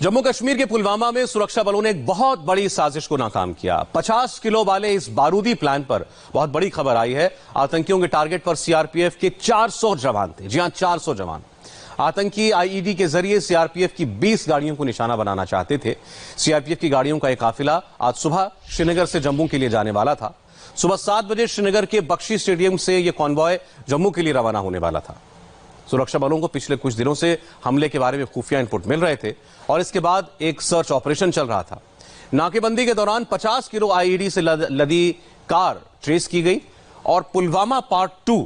जम्मू कश्मीर के पुलवामा में सुरक्षा बलों ने एक बहुत बड़ी साजिश को नाकाम किया। 50 किलो वाले इस बारूदी प्लान पर बहुत बड़ी खबर आई है। आतंकियों के टारगेट पर सीआरपीएफ के 400 जवान थे। जी हां, 400 जवान। आतंकी आईईडी के जरिए सीआरपीएफ की 20 गाड़ियों को निशाना बनाना चाहते थे। सीआरपीएफ की गाड़ियों का एक काफिला आज सुबह श्रीनगर से जम्मू के लिए जाने वाला था। सुबह 7 बजे श्रीनगर के बख्शी स्टेडियम से यह कॉन्वॉय जम्मू के लिए रवाना होने वाला था। सुरक्षा बलों को पिछले कुछ दिनों से हमले के बारे में खुफिया इनपुट मिल रहे थे और इसके बाद एक सर्च ऑपरेशन चल रहा था। नाकेबंदी के दौरान 50 किलो आईईडी से लदी कार ट्रेस की गई और पुलवामा पार्ट 2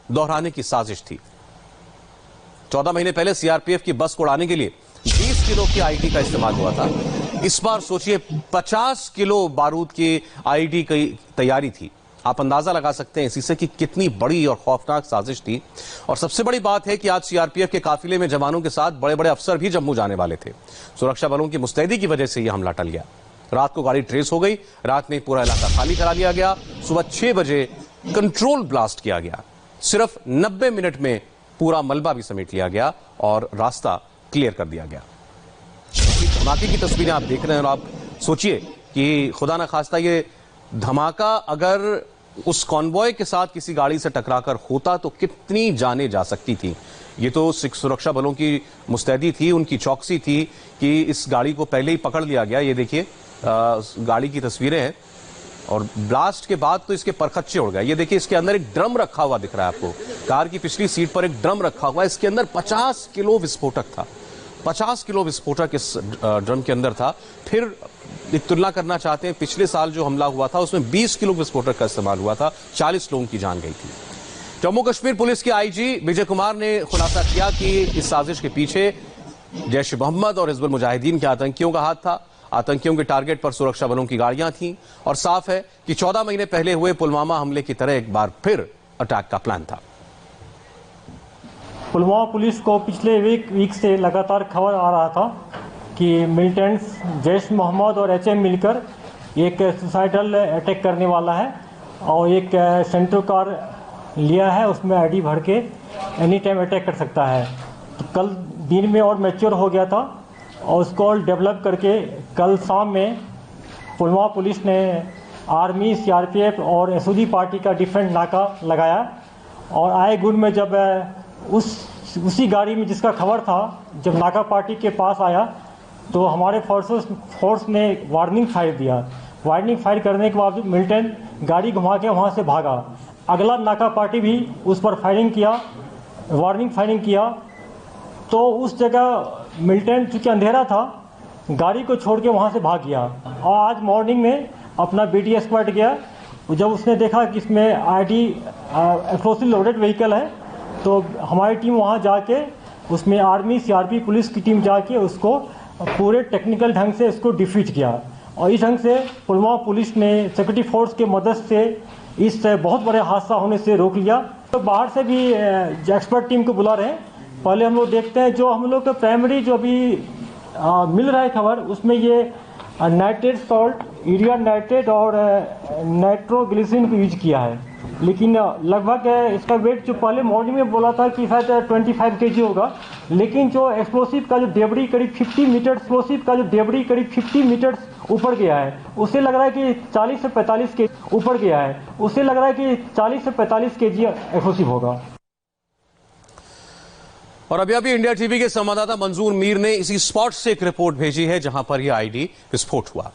दोहराने की साजिश थी। 14 महीने पहले सीआरपीएफ की बस को उड़ाने के लिए 20 किलो की आईईडी का इस्तेमाल हुआ था। इस बार सोचिए 50 किलो बारूद की आईईडी की तैयारी थी। आप अंदाजा लगा सकते हैं इसी से कि कितनी बड़ी और खौफनाक साजिश थी। और सबसे बड़ी बात है कि आज सीआरपीएफ के काफिले में जवानों के साथ बड़े बड़े अफसर भी जम्मू जाने वाले थे। सुरक्षा बलों की मुस्तैदी की वजह से यह हमला टल गया। रात को गाड़ी ट्रेस हो गई। रात में पूरा इलाका खाली करा लिया गया। सुबह 6 बजे कंट्रोल ब्लास्ट किया गया। सिर्फ 90 मिनट में पूरा मलबा भी समेट लिया गया और रास्ता क्लियर कर दिया गया। धमाके की तस्वीरें आप देख रहे हैं और आप सोचिए कि खुदा न खास्ता ये धमाका अगर उस कॉन्वॉय के साथ किसी गाड़ी से टकराकर होता तो कितनी जाने जा सकती थी। ये तो सुरक्षा बलों की मुस्तैदी थी, उनकी चौकसी थी कि इस गाड़ी को पहले ही पकड़ लिया गया। ये देखिए गाड़ी की तस्वीरें हैं और ब्लास्ट के बाद तो इसके परखच्चे उड़ गए। ये देखिए इसके अंदर एक ड्रम रखा हुआ दिख रहा है आपको। कार की पिछली सीट पर एक ड्रम रखा हुआ है। इसके अंदर 50 किलो विस्फोटक था। 50 किलो विस्फोटक इस ड्रम के अंदर था। फिर एक तुलना करना चाहते हैं, पिछले साल जो हमला हुआ था उसमें 20 किलो विस्फोटक का इस्तेमाल हुआ था। 40 लोगों की जान गई थी। जम्मू कश्मीर पुलिस के आईजी विजय कुमार ने खुलासा किया कि इस साजिश के पीछे जैश ए मोहम्मद और हिजबुल मुजाहिदीन के आतंकियों का हाथ था। आतंकियों के टारगेट पर सुरक्षा बलों की गाड़ियां थीं और साफ है कि 14 महीने पहले हुए पुलवामा हमले की तरह एक बार फिर अटैक का प्लान था। पुलवामा पुलिस को पिछले वीक से लगातार खबर आ रहा था कि मिलिटेंट्स जैश मोहम्मद और एचएम मिलकर एक सुसाइडल अटैक करने वाला है और एक सेंट्रो कार लिया है, उसमें आईडी भर के एनी टाइम अटैक कर सकता है। तो कल दिन में और मैच्योर हो गया था और उसको और डेवलप करके कल शाम में पुलवामा पुलिस ने आर्मी, सीआरपीएफ और एसओजी पार्टी का डिफरेंट नाका लगाया और आए गुण में जब उसी गाड़ी में जिसका खबर था, जब नाका पार्टी के पास आया तो हमारे फोर्स ने वार्निंग फायर दिया। वार्निंग फायर करने के बाद मिलिटेंट गाड़ी घुमा के वहाँ से भागा। अगला नाका पार्टी भी उस पर फायरिंग किया, वार्निंग फायरिंग किया। तो उस जगह मिलिटेंट चूँकि अंधेरा था, गाड़ी को छोड़ के वहाँ से भाग गया और आज मॉर्निंग में अपना बीटी स्क्वाड गया। जब उसने देखा कि इसमें आईडी एक्सप्लोसिव लोडेड व्हीकल है तो हमारी टीम वहाँ जाके उसमें आर्मी, सीआरपी, पुलिस की टीम जाके उसको पूरे टेक्निकल ढंग से इसको डिफीट किया और इस ढंग से पुलवामा पुलिस ने सिक्योरिटी फोर्स के मदद से इस बहुत बड़े हादसा होने से रोक लिया। तो बाहर से भी एक्सपर्ट टीम को बुला रहे हैं। पहले हम लोग देखते हैं जो हम लोग का प्राइमरी जो अभी मिल रहा है खबर, उसमें ये नाइट्रेट सॉल्ट, यूरिया नाइट्रेट और नाइट्रोग्लिसरीन को यूज किया है। लेकिन लगभग इसका वेट जो पहले मॉर्निंग में बोला था कि शायद 25 kg होगा, लेकिन जो एक्सप्लोसिव का जो डेबरी करीब 50 मीटर एक्सप्लोसिव का जो डेबरी करीब 50 मीटर ऊपर गया है, उससे लग रहा है कि 40 से 45 kg ऊपर गया है। उससे लग रहा है कि 40 से 45 kg एक्सप्लोसिव होगा। और अभी इंडिया टीवी के संवाददाता मंजूर मीर ने इसी स्पॉट से एक रिपोर्ट भेजी है जहां पर यह आईडी विस्फोट हुआ।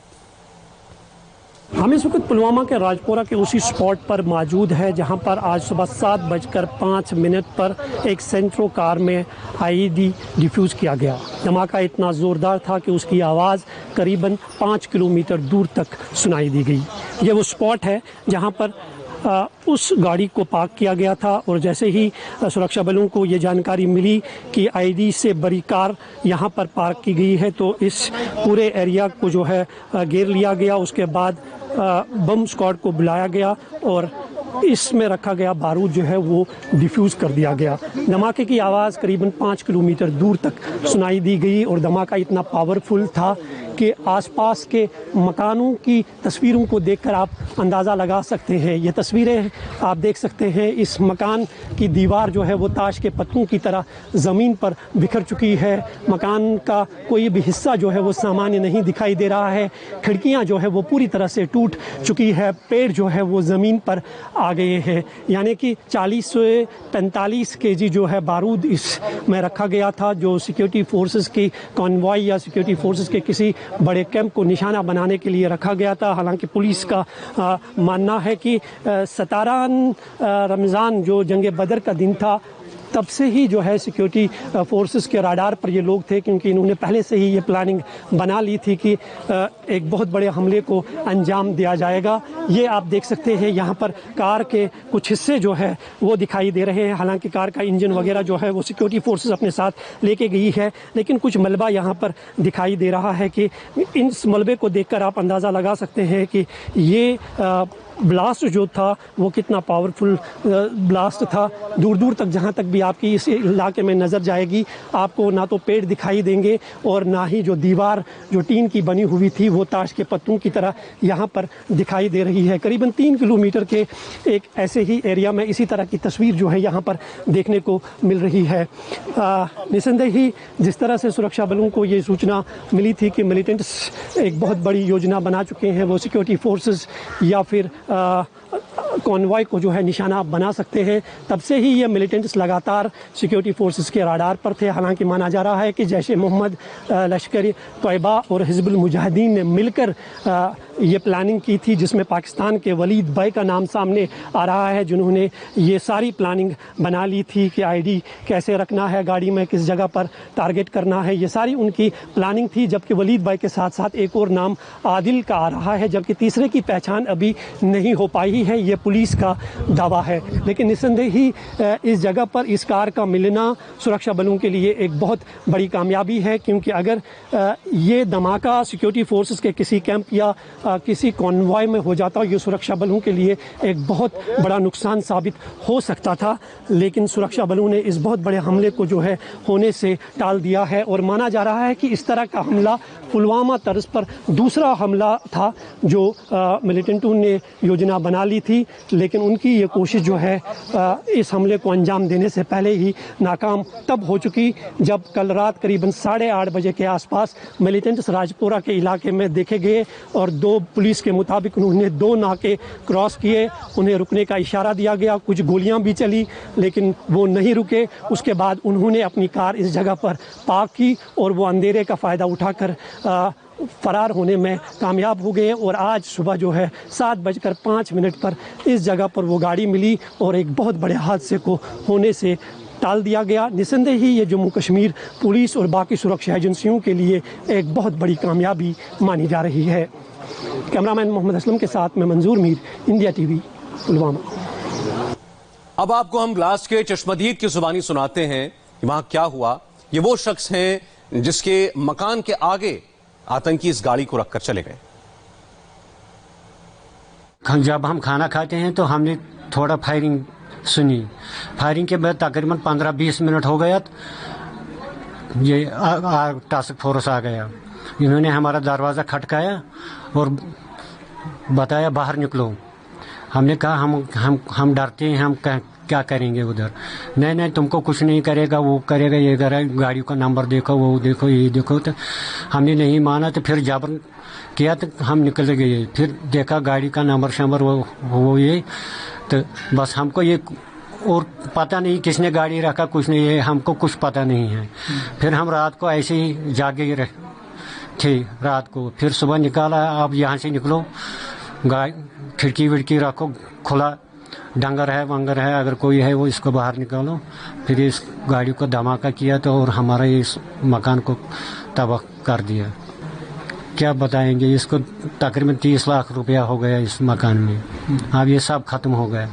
हम इस वक्त पुलवामा के राजपुरा के उसी स्पॉट पर मौजूद है जहां पर आज सुबह 7:05 पर एक सेंट्रो कार में आईईडी डिफ्यूज किया गया। धमाका इतना ज़ोरदार था कि उसकी आवाज़ करीबन 5 किलोमीटर दूर तक सुनाई दी गई। ये वो स्पॉट है जहां पर उस गाड़ी को पार्क किया गया था और जैसे ही सुरक्षा बलों को ये जानकारी मिली कि आईडी से बड़ी कार यहाँ पर पार्क की गई है तो इस पूरे एरिया को जो है घेर लिया गया। उसके बाद बम स्क्वाड को बुलाया गया और इसमें रखा गया बारूद जो है वो डिफ्यूज़ कर दिया गया। धमाके की आवाज़ करीबन 5 किलोमीटर दूर तक सुनाई दी गई और धमाका इतना पावरफुल था के आसपास के मकानों की तस्वीरों को देखकर आप अंदाज़ा लगा सकते हैं। ये तस्वीरें आप देख सकते हैं, इस मकान की दीवार जो है वो ताश के पत्तों की तरह ज़मीन पर बिखर चुकी है। मकान का कोई भी हिस्सा जो है वो सामान्य नहीं दिखाई दे रहा है। खिड़कियां जो है वो पूरी तरह से टूट चुकी है। पेड़ जो है वो ज़मीन पर आ गए हैं। यानी कि 40 से 45 केजी जो है बारूद इसमें रखा गया था, जो सिक्योरिटी फोर्सेस की कॉन्वॉय या सिक्योरिटी फोर्सेस के किसी बड़े कैंप को निशाना बनाने के लिए रखा गया था। हालांकि पुलिस का मानना है कि 17 रमज़ान जो जंग बदर का दिन था, तब से ही जो है सिक्योरिटी फोर्सेस के राडार पर ये लोग थे, क्योंकि इन्होंने पहले से ही ये प्लानिंग बना ली थी कि एक बहुत बड़े हमले को अंजाम दिया जाएगा। ये आप देख सकते हैं यहाँ पर कार के कुछ हिस्से जो है वो दिखाई दे रहे हैं। हालांकि कार का इंजन वगैरह जो है वो सिक्योरिटी फोर्सेस अपने साथ लेके गई है, लेकिन कुछ मलबा यहाँ पर दिखाई दे रहा है कि इस मलबे को देखकर आप अंदाज़ा लगा सकते हैं कि ये ब्लास्ट जो था वो कितना पावरफुल ब्लास्ट था। दूर दूर तक जहाँ तक भी आपकी इस इलाके में नज़र जाएगी, आपको ना तो पेड़ दिखाई देंगे और ना ही जो दीवार जो टीन की बनी हुई थी वो ताश के पत्तों की तरह यहाँ पर दिखाई दे रही है। करीबन 3 किलोमीटर के एक ऐसे ही एरिया में इसी तरह की तस्वीर जो है यहाँ पर देखने को मिल रही है। निसंदेह ही जिस तरह से सुरक्षा बलों को ये सूचना मिली थी कि मिलिटेंट्स एक बहुत बड़ी योजना बना चुके हैं, वो सिक्योरिटी फोर्सेस या फिर कॉन्वॉय को जो है निशाना बना सकते हैं, तब से ही ये मिलिटेंट्स लगातार सिक्योरिटी फोर्सेस के राडार पर थे। हालांकि माना जा रहा है कि जैश ए मोहम्मद, लश्कर तैयबा और हिजबुल मुजाहिदीन ने मिलकर ये प्लानिंग की थी, जिसमें पाकिस्तान के वलीद भाई का नाम सामने आ रहा है, जिन्होंने ये सारी प्लानिंग बना ली थी कि आईडी कैसे रखना है, गाड़ी में किस जगह पर टारगेट करना है। ये सारी उनकी प्लानिंग थी। जबकि वलीद भाई के साथ साथ एक और नाम आदिल का आ रहा है, जबकि तीसरे की पहचान अभी नहीं हो पाई है, ये पुलिस का दावा है। लेकिन निस्संदेह ही इस जगह पर इस कार का मिलना सुरक्षा बलों के लिए एक बहुत बड़ी कामयाबी है, क्योंकि अगर ये धमाका सिक्योरिटी फोर्सेस के किसी कैंप या किसी कॉन्वॉय में हो जाता, ये सुरक्षा बलों के लिए एक बहुत बड़ा नुकसान साबित हो सकता था। लेकिन सुरक्षा बलों ने इस बहुत बड़े हमले को जो है होने से टाल दिया है, और माना जा रहा है कि इस तरह का हमला पुलवामा तर्ज पर दूसरा हमला था जो मिलिटेंटों ने योजना बना ली थी। लेकिन उनकी ये कोशिश जो है इस हमले को अंजाम देने से पहले ही नाकाम तब हो चुकी, जब कल रात करीबन 8:30 बजे के आसपास मिलिटेंट्स राजपुरा के इलाके में देखे गए और पुलिस के मुताबिक उन्होंने 2 नाके क्रॉस किए। उन्हें रुकने का इशारा दिया गया, कुछ गोलियां भी चली, लेकिन वो नहीं रुके। उसके बाद उन्होंने अपनी कार इस जगह पर पार्क की और वो अंधेरे का फ़ायदा उठाकर फरार होने में कामयाब हो गए। और आज सुबह जो है 7:05 पर इस जगह पर वो गाड़ी मिली और एक बहुत बड़े हादसे को होने से टाल दिया गया। निस्संदेह ही ये जम्मू कश्मीर पुलिस और बाकी सुरक्षा एजेंसियों के लिए एक बहुत बड़ी कामयाबी मानी जा रही है। कैमरामैन मोहम्मद असलम के साथ में मंजूर मीर, इंडिया टीवी, पुलवामा। अब आपको हम ब्लास्ट के चश्मदीद की जुबानी सुनाते हैं कि वहां क्या हुआ। ये वो शख्स हैं जिसके मकान के आगे आतंकी इस गाड़ी को रखकर चले गए। जब हम खाना खाते हैं तो हमने थोड़ा फायरिंग सुनी। फायरिंग के बाद तकरीबन 15-20 मिनट हो गया, ये टास्क फोर्स आ गया। इन्होंने हमारा दरवाज़ा खटकाया और बताया बाहर निकलो। हमने कहा हम डरते हैं, हम क्या करेंगे उधर। नहीं तुमको कुछ नहीं करेगा, वो करेगा, ये करेगा, गाड़ी का नंबर देखो, वो देखो, ये देखो। तो हमने नहीं माना, तो फिर जबर किया तो हम निकल गए। फिर देखा गाड़ी का नंबर शंबर वो ये, तो बस हमको ये और पता नहीं किसने गाड़ी रखा, कुछ नहीं है, हमको कुछ पता नहीं है। फिर हम रात को ऐसे ही जागे रहे थे रात को। फिर सुबह निकाला, आप यहाँ से निकलो, खिड़की विड़की रखो खुला, डंगर है वंगर है, अगर कोई है वो इसको बाहर निकालो। फिर इस गाड़ी को धमाका किया तो और हमारा इस मकान को तबाह कर दिया। क्या बताएंगे, इसको तकरीबन 30 लाख रुपया हो गया इस मकान में। अब ये सब खत्म हो गया।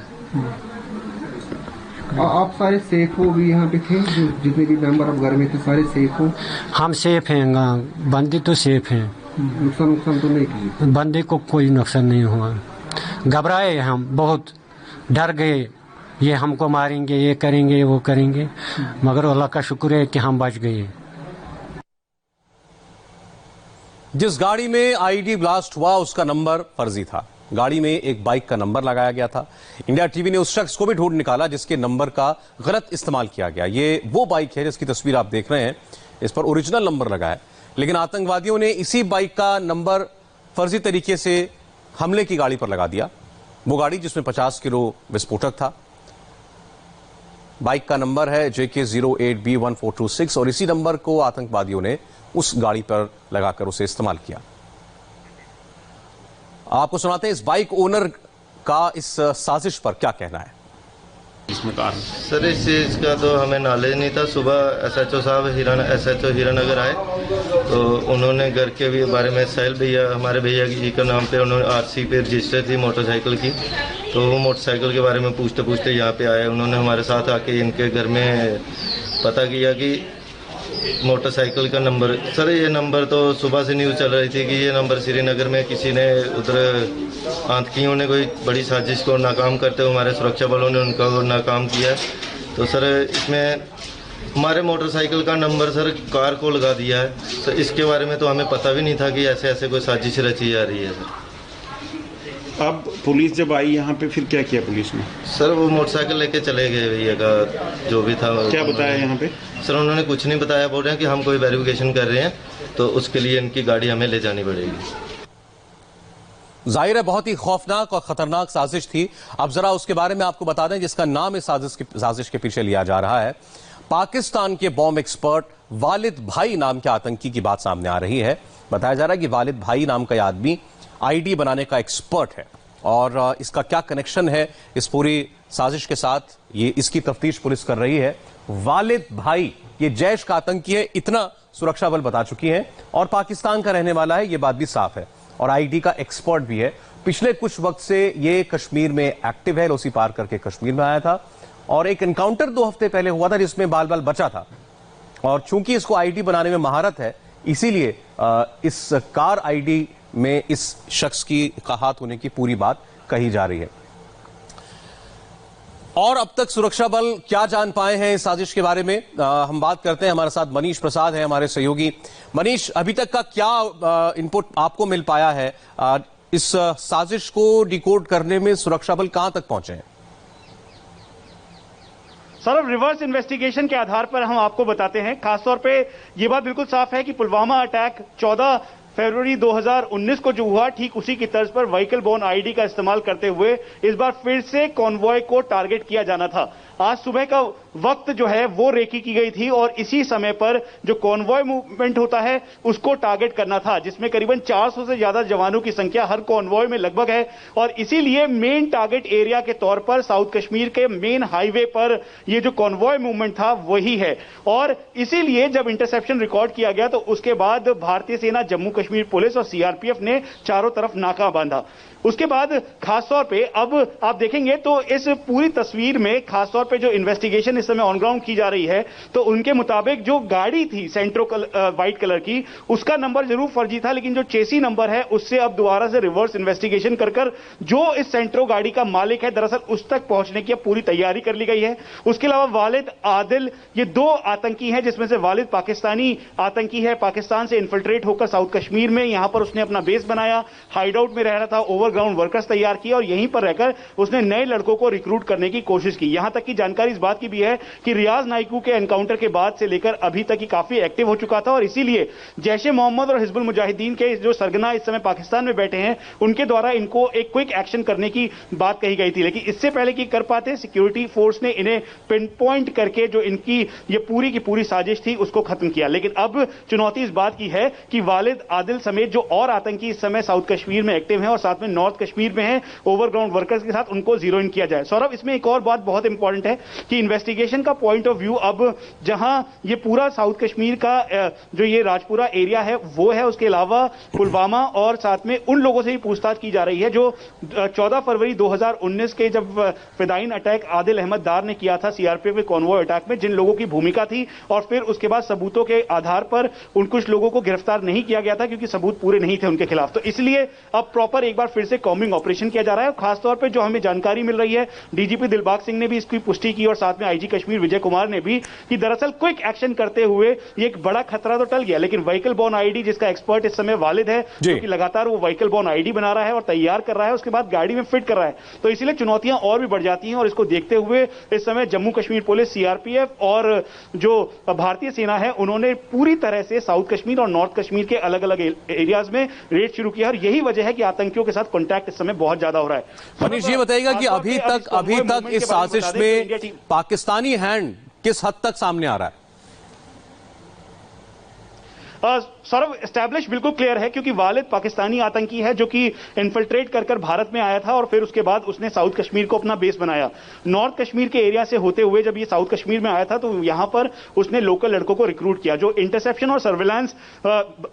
आप सारे सेफ हो भी यहाँ पे थे, जितने भी मेंबर आप घर में थे सारे सेफ हो? हम सेफ हैं, बंदे तो सेफ हैं। नुकसान तो नहीं किया? बंदे को कोई नुकसान नहीं हुआ। घबराए हम, बहुत डर गए, ये हमको मारेंगे, ये करेंगे, वो करेंगे, मगर अल्लाह का शुक्र है कि हम बच गए। जिस गाड़ी में आईईडी ब्लास्ट हुआ उसका नंबर फर्जी था। गाड़ी में एक बाइक का नंबर लगाया गया था। इंडिया टीवी ने उस शख्स को भी ढूंढ निकाला जिसके नंबर का गलत इस्तेमाल किया गया। ये वो बाइक है जिसकी तस्वीर आप देख रहे हैं, इस पर ओरिजिनल नंबर लगा है, लेकिन आतंकवादियों ने इसी बाइक का नंबर फर्जी तरीके से हमले की गाड़ी पर लगा दिया। वो गाड़ी जिसमें 50 किलो विस्फोटक था। बाइक का नंबर है JK08B1426 और इसी नंबर को आतंकवादियों ने उस गाड़ी पर लगाकर उसे इस्तेमाल किया। आपको सुनाते हैं इस बाइक ओनर का इस साजिश पर क्या कहना है। इसमें कारण सर इस चीज़ का तो हमें नॉलेज नहीं था। सुबह SHO साहब SHO हीरानगर आए तो उन्होंने घर के भी बारे में साहिल भैया, हमारे भैया जी के नाम पे उन्होंने RC पे रजिस्टर थी मोटरसाइकिल की, तो वो मोटरसाइकिल के बारे में पूछते पूछते यहाँ पे आए। उन्होंने हमारे साथ आके इनके घर में पता किया कि मोटरसाइकिल का नंबर, सर ये नंबर तो सुबह से न्यूज़ चल रही थी कि ये नंबर श्रीनगर में किसी ने उधर आतंकियों ने कोई बड़ी साजिश को नाकाम करते हुए हमारे सुरक्षा बलों ने उनका नाकाम किया। तो सर इसमें हमारे मोटरसाइकिल का नंबर सर कार को लगा दिया है। तो इसके बारे में तो हमें पता भी नहीं था कि ऐसे ऐसे कोई साजिश रची जा रही है सर। अब पुलिस जब आई यहाँ पे फिर क्या किया पुलिस ने? सर वो मोटरसाइकिल लेके चले गए भैया का जो भी था। क्या बताया यहाँ पे? सर उन्होंने कुछ नहीं बताया, बोल रहे हैं कि हम कोई वेरिफिकेशन कर रहे हैं तो उसके लिए इनकी गाड़ी हमें ले जानी पड़ेगी। जाहिर है बहुत ही खौफनाक और खतरनाक साजिश थी। अब जरा उसके बारे में आपको बता दें जिसका नाम इस साजिश के पीछे लिया जा रहा है। पाकिस्तान के बॉम्ब एक्सपर्ट वालिद भाई नाम के आतंकी की बात सामने आ रही है। बताया जा रहा है कि वालिद भाई नाम का आदमी आईडी बनाने का एक्सपर्ट है और इसका क्या कनेक्शन है इस पूरी साजिश के साथ, ये इसकी तफ्तीश पुलिस कर रही है। वालिद भाई ये जैश का आतंकी है, इतना सुरक्षा बल बता चुकी है, और पाकिस्तान का रहने वाला है, ये बात भी साफ है, और आईडी का एक्सपर्ट भी है। पिछले कुछ वक्त से ये कश्मीर में एक्टिव है, लोसी पार करके कश्मीर में आया था और एक एनकाउंटर 2 हफ्ते पहले हुआ था जिसमें बाल बाल बचा था, और चूंकि इसको आईडी बनाने में महारत है इसीलिए इस कार आईडी में इस शख्स की का हाथ होने की पूरी बात कही जा रही है। और अब तक सुरक्षा बल क्या जान पाए हैं इस साजिश के बारे में हम बात करते हैं। हमारे साथ मनीष प्रसाद हैं, हमारे सहयोगी। मनीष, अभी तक का क्या इनपुट आपको मिल पाया है? इस साजिश को डिकोड करने में सुरक्षा बल कहां तक पहुंचे हैं? सर अब रिवर्स इन्वेस्टिगेशन के आधार पर हम आपको बताते हैं। खासतौर पे ये बात बिल्कुल साफ है कि पुलवामा अटैक 14 फरवरी 2019 को जो हुआ, ठीक उसी की तर्ज पर व्हीकल बोर्न आईडी का इस्तेमाल करते हुए इस बार फिर से कॉन्वॉय को टारगेट किया जाना था। आज सुबह का वक्त जो है वो रेकी की गई थी और इसी समय पर जो कॉन्वॉय मूवमेंट होता है उसको टारगेट करना था, जिसमें करीबन 400 से ज्यादा जवानों की संख्या हर कॉन्वॉय में लगभग है, और इसीलिए मेन टारगेट एरिया के तौर पर साउथ कश्मीर के मेन हाईवे पर ये जो कॉन्वॉय मूवमेंट था वही है। और इसीलिए जब इंटरसेप्शन रिकॉर्ड किया गया तो उसके बाद भारतीय सेना, जम्मू कश्मीर पुलिस और CRPF ने चारों तरफ नाका बांधा। उसके बाद खासतौर पे अब आप देखेंगे तो इस पूरी तस्वीर में खासतौर पे जो इन्वेस्टिगेशन इस समय ऑन ग्राउंड की जा रही है तो उनके मुताबिक जो गाड़ी थी सेंट्रो व्हाइट कलर की, उसका नंबर जरूर फर्जी था, लेकिन जो चेसी नंबर है उससे अब दोबारा से रिवर्स इन्वेस्टिगेशन कर जो इस सेंट्रो गाड़ी का मालिक है दरअसल उस तक पहुंचने की पूरी तैयारी कर ली गई है। उसके अलावा वालिद, आदिल, ये 2 आतंकी हैं जिसमें से वालिद पाकिस्तानी आतंकी है, पाकिस्तान से इन्फिल्ट्रेट होकर साउथ कश्मीर में यहां पर उसने अपना बेस बनाया, हाइड आउट में रह रहा था, ग्राउंड वर्कर्स तैयार किए और यहीं पर रहकर उसने नए लड़कों को रिक्रूट करने की कोशिश की। यहां तक की जानकारी इस बात की भी है कि रियाज नाइकू के एनकाउंटर के बाद से लेकर अभी तक ही काफी एक्टिव हो चुका था और इसीलिए जैशे मोहम्मद और हिजबुल मुजाहिदीन के जो सरगना इस समय पाकिस्तान में बैठे हैं उनके द्वारा इनको एक क्विक एक्शन करने की बात कही गई थी, लेकिन इससे पहले कि कर पाते सिक्योरिटी फोर्स ने इन्हें पिन पॉइंट करके जो इनकी ये पूरी की पूरी साजिश थी उसको खत्म किया। लेकिन अब चुनौती इस बात की है कि वालिद, आदिल समेत जो और आतंकी इस समय साउथ कश्मीर में एक्टिव हैं और साथ में नॉर्थ कश्मीर में है, ओवरग्राउंड वर्कर्स के साथ उनको जीरो इन किया जाए। सौरभ, इसमें एक और बात बहुत इंपॉर्टेंट है कि इन्वेस्टिगेशन का पॉइंट ऑफ व्यू अब जहां ये पूरा साउथ कश्मीर का जो ये राजपुरा एरिया है वो है, उसके अलावा पुलवामा और साथ में उन लोगों से भी पूछताछ की जा रही है जो 14 फरवरी 2019 के जब फिदाइन अटैक आदिल अहमद दार ने किया था CRPF के कॉन्वॉय अटैक में, जिन लोगों की भूमिका थी और फिर उसके बाद सबूतों के आधार पर उन कुछ लोगों को गिरफ्तार नहीं किया गया था क्योंकि सबूत पूरे नहीं थे उनके खिलाफ। तो इसलिए अब प्रॉपर एक बार फिर से कॉम्बिंग ऑपरेशन किया जा रहा है। खासतौर पर जो हमें जानकारी मिल रही है, DGP दिलबाग सिंह ने भी इसकी पुष्टि की और साथ में आईजी कश्मीर विजय कुमार ने भी कि दरअसल क्विक एक्शन करते हुए ये एक बड़ा खतरा तो टल गया, लेकिन व्हीकल बोर्न आईडी जिसका एक्सपर्ट इस समय वालिद है, जो कि लगातार वो व्हीकल बोर्न आईडी बना रहा है और तैयार कर रहा है, उसके बाद गाड़ी में फिट कर रहा है, तो इसीलिए चुनौतियां और भी बढ़ जाती हैं। और इसको देखते हुए इस समय जम्मू कश्मीर पुलिस, सीआरपीएफ और जो भारतीय सेना है उन्होंने पूरी तरह से साउथ कश्मीर और नॉर्थ कश्मीर के अलग अलग एरियाज में रेड शुरू किया और यही वजह है कि आतंकियों के साथ कॉन्टैक्ट इस समय बहुत ज्यादा हो रहा है। मनीष जी बताइएगा कि अभी तक इस साजिश में पाकिस्तानी हैंड किस हद तक सामने आ रहा है? सौरभ, एस्टैब्लिश बिल्कुल क्लियर है क्योंकि वालिद पाकिस्तानी आतंकी है जो कि इन्फिल्ट्रेट कर भारत में आया था और फिर उसके बाद उसने साउथ कश्मीर को अपना बेस बनाया। नॉर्थ कश्मीर के एरिया से होते हुए जब ये साउथ कश्मीर में आया था तो यहां पर उसने लोकल लड़कों को रिक्रूट किया। जो इंटरसेप्शन और सर्विलांस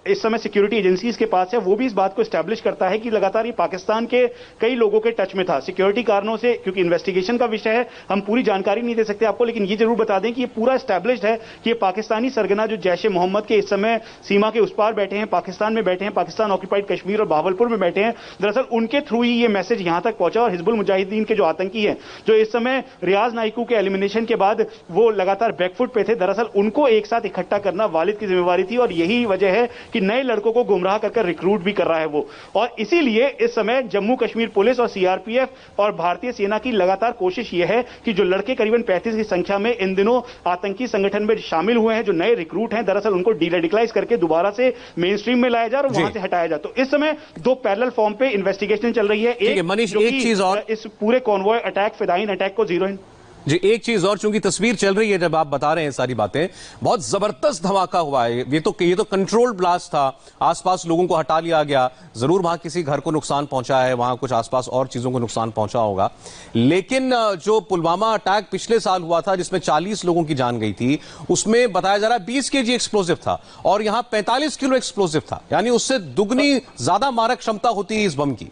इस समय सिक्योरिटी एजेंसीज के पास है वो भी इस बात को एस्टैब्लिश करता है कि लगातार ये पाकिस्तान के कई लोगों के टच में था सिक्योरिटी कारणों से, क्योंकि इन्वेस्टिगेशन का विषय है, हम पूरी जानकारी नहीं दे सकते आपको, लेकिन ये जरूर बता दें कि ये पूरा एस्टैब्लिश्ड है कि ये पाकिस्तानी सरगना जो जैश ए मोहम्मद के इस समय सीमा उस पार बैठे हैं, पाकिस्तान में बैठे हैं, पाकिस्तान ऑक्यूपाइड कश्मीर और भावलपुर में बैठे हैं, दरअसल उनके थ्रू ही ये मैसेज यहां तक पहुंचा और हिजबुल मुजाहिदीन के जो आतंकी हैं जो इस समय रियाज नाइकू के एलिमिनेशन के बाद वो लगातार बैकफुट पे थे, दरअसल उनको एक साथ इकट्ठा करना वालिद की जिम्मेवारी थी और यही वजह है कि नए लड़कों को गुमराह कर रिक्रूट भी कर रहा है वो। और इसीलिए इस समय जम्मू कश्मीर पुलिस और सीआरपीएफ और भारतीय सेना की लगातार कोशिश ये है कि जो लड़के करीबन 35 की संख्या में इन दिनों आतंकी संगठन में शामिल हुए हैं, जो नए रिक्रूट हैं, दरअसल उनको डीरेडिकलाइज करके दोबारा से मेन स्ट्रीम में लाया जाए और वहां से हटाया जाए। तो इस समय दो पैरेलल फॉर्म पे इन्वेस्टिगेशन चल रही है। एक मनीष, एक चीज और, इस पूरे कॉन्वॉय अटैक, फिदाइन अटैक को जीरो इन जी, एक चीज और, चूंकि तस्वीर चल रही है जब आप बता रहे हैं सारी बातें, बहुत जबरदस्त धमाका हुआ है। ये तो कंट्रोल्ड ब्लास्ट था, आसपास लोगों को हटा लिया गया, जरूर वहां किसी घर को नुकसान पहुंचा है, वहां कुछ आसपास और चीजों को नुकसान पहुंचा होगा, लेकिन जो पुलवामा अटैक पिछले साल हुआ था जिसमें 40 लोगों की जान गई थी, उसमें बताया जा रहा है 20 kg एक्सप्लोजिव था और यहां 45 किलो एक्सप्लोजिव था, यानी उससे दुगनी ज्यादा मारक क्षमता होती है इस बम की।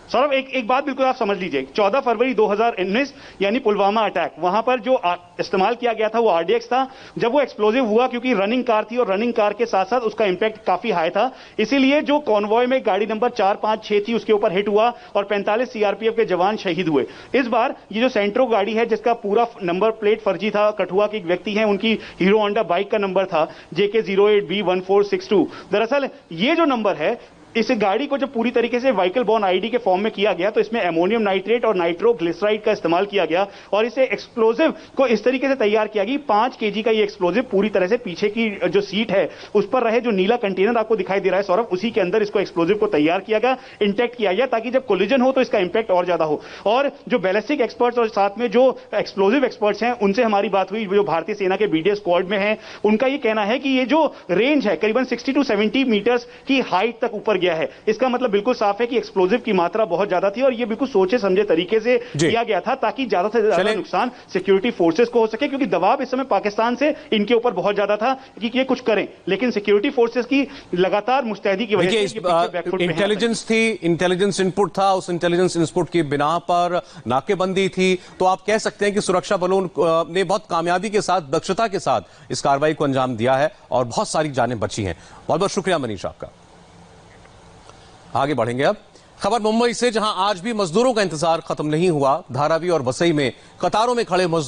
सौरभ, एक बात बिल्कुल आप समझ लीजिए, 14 फरवरी 2019 यानी पुलवामा अटैक, वहां पर जो इस्तेमाल किया गया था वो आरडीएक्स था। जब वो एक्सप्लोजिव हुआ, क्योंकि रनिंग कार थी और रनिंग कार के साथ साथ उसका इंपैक्ट काफी हाई था, इसीलिए जो कॉन्वॉय में गाड़ी नंबर 4, 5, 6 थी उसके ऊपर हिट हुआ और 45 सीआरपीएफ के जवान शहीद हुए। इस बार ये जो सेंट्रो गाड़ी है जिसका पूरा नंबर प्लेट फर्जी था, कठुआ के एक व्यक्ति हैं, उनकी हीरो होंडा बाइक का नंबर था JK08B1462। दरअसल ये जो नंबर है, इस गाड़ी को जब पूरी तरीके से व्हीकल बोर्न आईडी के फॉर्म में किया गया तो इसमें अमोनियम नाइट्रेट और नाइट्रोग्लिसराइड का इस्तेमाल किया गया और इसे एक्सप्लोजिव को इस तरीके से तैयार किया गया 5 kg का ये एक्सप्लोजिव पूरी तरह से पीछे की जो सीट है उस पर रहे, जो नीला कंटेनर आपको दिखाई दे रहा है सौरभ, उसी के अंदर इसको एक्सप्लोजिव को तैयार किया गया, इंटेक्ट किया गया, ताकि जब कोलिजन हो तो इसका इंपैक्ट और ज्यादा हो। और जो बैलिस्टिक एक्सपर्ट्स और साथ में जो एक्सप्लोजिव एक्सपर्ट्स हैं उनसे हमारी बात हुई, जो भारतीय सेना के बीडीएस स्क्वाड में है, उनका ये कहना है कि ये जो रेंज है करीबन 60 to 70 मीटर्स की हाइट तक ऊपर गया है। इसका मतलब बिल्कुल साफ है कि एक्सप्लोजिव की मात्रा बहुत ज्यादा थी और ये बिल्कुल सोचे समझे तरीके से किया गया था ताकि ज्यादा से ज्यादा नुकसान सिक्योरिटी फोर्सेस को हो सके, क्योंकि दबाव इस समय पाकिस्तान से इनके ऊपर बहुत ज्यादा था कि ये कुछ करें, लेकिन सिक्योरिटी फोर्सेस की लगातार मुस्तैदी की वजह से इंटेलिजेंस थी, इंटेलिजेंस इनपुट था, उस इंटेलिजेंस इनपुट की बिना पर नाकेबंदी थी, तो आप कह सकते हैं कि सुरक्षा बलों ने बहुत कामयाबी के साथ, दक्षता के साथ इस कार्रवाई को अंजाम दिया है और बहुत सारी जानें बची हैं। बहुत बहुत शुक्रिया मनीष आपका। आगे बढ़ेंगे अब खबर मुंबई से, जहां आज भी मजदूरों का इंतजार खत्म नहीं हुआ। धारावी और वसई में कतारों में खड़े मजदूर